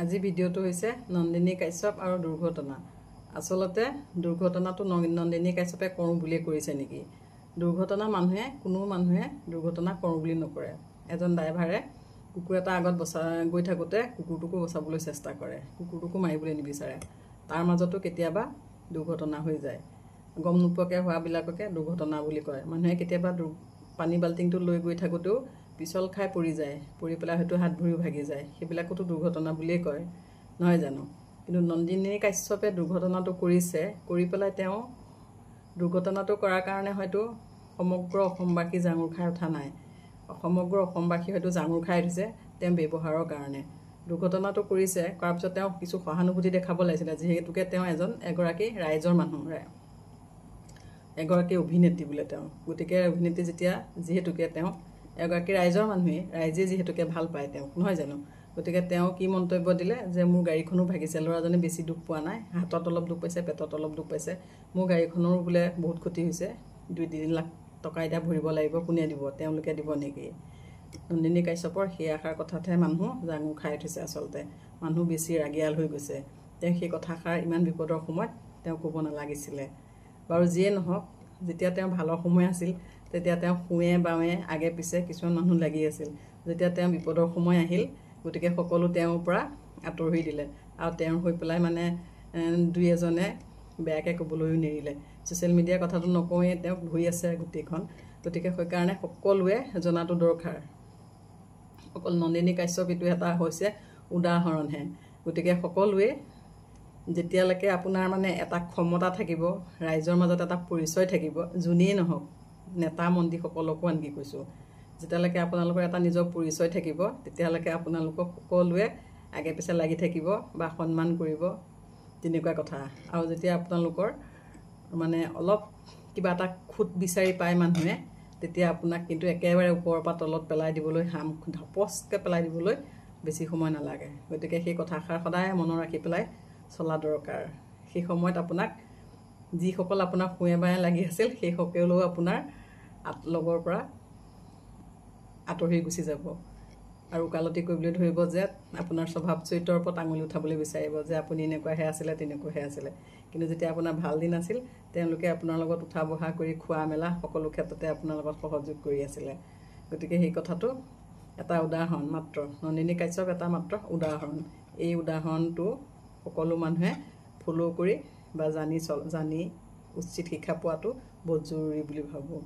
আজি ভিডিঅ'টো হৈছে নন্দিনী কাশ্যপ আৰু দুৰ্ঘটনা। আসলতে দুৰ্ঘটনাটো নন্দিনী কাশ্যপে কৰোঁ বুলি কৰিছে নেকি? দুৰ্ঘটনা কোনো মানুহে দুৰ্ঘটনা কৰোঁ বুলি নকৰে। এজন ড্ৰাইভাৰে কুকুৰ এটা আগত গৈ থাকোঁতে কুকুৰটোকো বচাবলৈ চেষ্টা কৰে, কুকুৰটোকো মাৰিবলৈ নিবিচাৰে। তাৰ মাজতো কেতিয়াবা দুৰ্ঘটনা হৈ যায়। গম নোপোৱাকৈ হোৱাবিলাককে দুৰ্ঘটনা বুলি কয়। মানুহে কেতিয়াবা পানী বাল্টিংটো লৈ গৈ থাকোঁতেও পিছল খাই পৰি যায়, পৰি পেলাই হয়তো হাত ভৰিও ভাগি যায়, সেইবিলাকতো দুৰ্ঘটনা বুলিয়েই কয়, নহয় জানো? কিন্তু নন্দিনী কাশ্যপে দুৰ্ঘটনাটো কৰিছে, কৰি পেলাই তেওঁ দুৰ্ঘটনাটো কৰাৰ কাৰণে হয়তো সমগ্ৰ অসমবাসী জাঙুৰ খাই উঠা নাই। সমগ্ৰ অসমবাসী হয়তো জাঙুৰ খাই উঠিছে তেওঁ ব্যৱহাৰৰ কাৰণে। দুৰ্ঘটনাটো কৰিছে, কৰাৰ পিছত তেওঁ কিছু সহানুভূতি দেখাব লাগিছিলে, যিহেতুকে তেওঁ এগৰাকী ৰাইজৰ মানুহ, এগৰাকী অভিনেত্ৰী বোলে তেওঁ। গতিকে অভিনেত্ৰী যিহেতুকে তেওঁ এগৰাকী ৰাইজৰ মানুহেই, ৰাইজে যিহেতুকে ভাল পায় তেওঁক, নহয় জানো? গতিকে তেওঁ কি মন্তব্য দিলে যে মোৰ গাড়ীখনো ভাগিছে, ল'ৰাজনে বেছি দুখ পোৱা নাই, হাতত অলপ দুখ পাইছে, পেটত অলপ দুখ পাইছে, মোৰ গাড়ীখনৰো বোলে বহুত ক্ষতি হৈছে, 2-3 লাখ টকা এতিয়া ভৰিব লাগিব, কোনে দিব? তেওঁলোকে দিব নেকি? নন্দিনী কাশ্যপৰ সেই আশাৰ কথাতহে মানুহ জাঙুৰ খাই উঠিছে। আচলতে মানুহ বেছি ৰাগিয়াল হৈ গৈছে। তেওঁ সেই কথাষাৰ ইমান বিপদৰ সময়ত তেওঁ ক'ব নালাগিছিলে। বাৰু যিয়ে নহওক, যেতিয়া তেওঁ ভালৰ সময় আছিল তেতিয়া তেওঁ শুৱে বাৱে আগে পিছে কিছুমান মানুহ লাগি আছিল। যেতিয়া তেওঁ বিপদৰ সময় আহিল, গতিকে সকলো তেওঁৰ পৰা আঁতৰি দিলে আৰু তেওঁৰ হৈ পেলাই মানে 2-এজনে বেয়াকৈ ক'বলৈও নেৰিলে। ছ'চিয়েল মিডিয়াৰ কথাটো নকওঁৱেই, তেওঁক ধুই আছে গোটেইখন। গতিকে সেইকাৰণে সকলোৱে জনাটো দৰকাৰ। অকল নন্দিনী কাশ্যপ এইটো এটা হৈছে উদাহৰণহে। গতিকে সকলোৱে যেতিয়ালৈকে আপোনাৰ মানে এটা ক্ষমতা থাকিব, ৰাইজৰ মাজত এটা পৰিচয় থাকিব, যোনেই নহওক, নেতা মন্ত্ৰীসকলকো আনকি কৈছোঁ, যেতিয়ালৈকে আপোনালোকৰ এটা নিজৰ পৰিচয় থাকিব, তেতিয়ালৈকে আপোনালোকক সকলোৱে আগে পিছে লাগি থাকিব বা সন্মান কৰিব, তেনেকুৱা কথা। আৰু যেতিয়া আপোনালোকৰ মানে অলপ কিবা এটা খুঁত বিচাৰি পায় মানুহে, তেতিয়া আপোনাক কিন্তু একেবাৰে ওপৰৰ পৰা তলত পেলাই দিবলৈ, ধপচকৈ পেলাই দিবলৈ বেছি সময় নালাগে। গতিকে সেই কথাষাৰ সদায় মনত ৰাখি পেলাই চলা দৰকাৰ। সেই সময়ত যিসকল আপোনাৰ শুৱে বাৱে লাগি আছিল, সেই সকলেও আপোনাৰ লগৰ পৰা আঁতৰি গুচি যাব আৰু ওকালতি কৰিবলৈ ধৰিব, যে আপোনাৰ স্বভাৱ চৰিত্ৰৰ ওপৰত আঙুলি উঠাবলৈ বিচাৰিব, যে আপুনি এনেকুৱাহে আছিলে, তেনেকুৱাহে আছিলে। কিন্তু যেতিয়া আপোনাৰ ভাল দিন আছিল, তেওঁলোকে আপোনাৰ লগত উঠা বহা কৰি খোৱা মেলা সকলো ক্ষেত্ৰতে আপোনাৰ লগত সহযোগ কৰি আছিলে। গতিকে সেই কথাটো এটা উদাহৰণ মাত্ৰ। নন্দিনী কাশ্যপ এটা মাত্ৰ উদাহৰণ। এই উদাহৰণটো সকলো মানুহে ফ'ল' কৰি বা জানি উচিত শিক্ষা পোৱাটো বহুত জৰুৰী বুলি ভাবোঁ।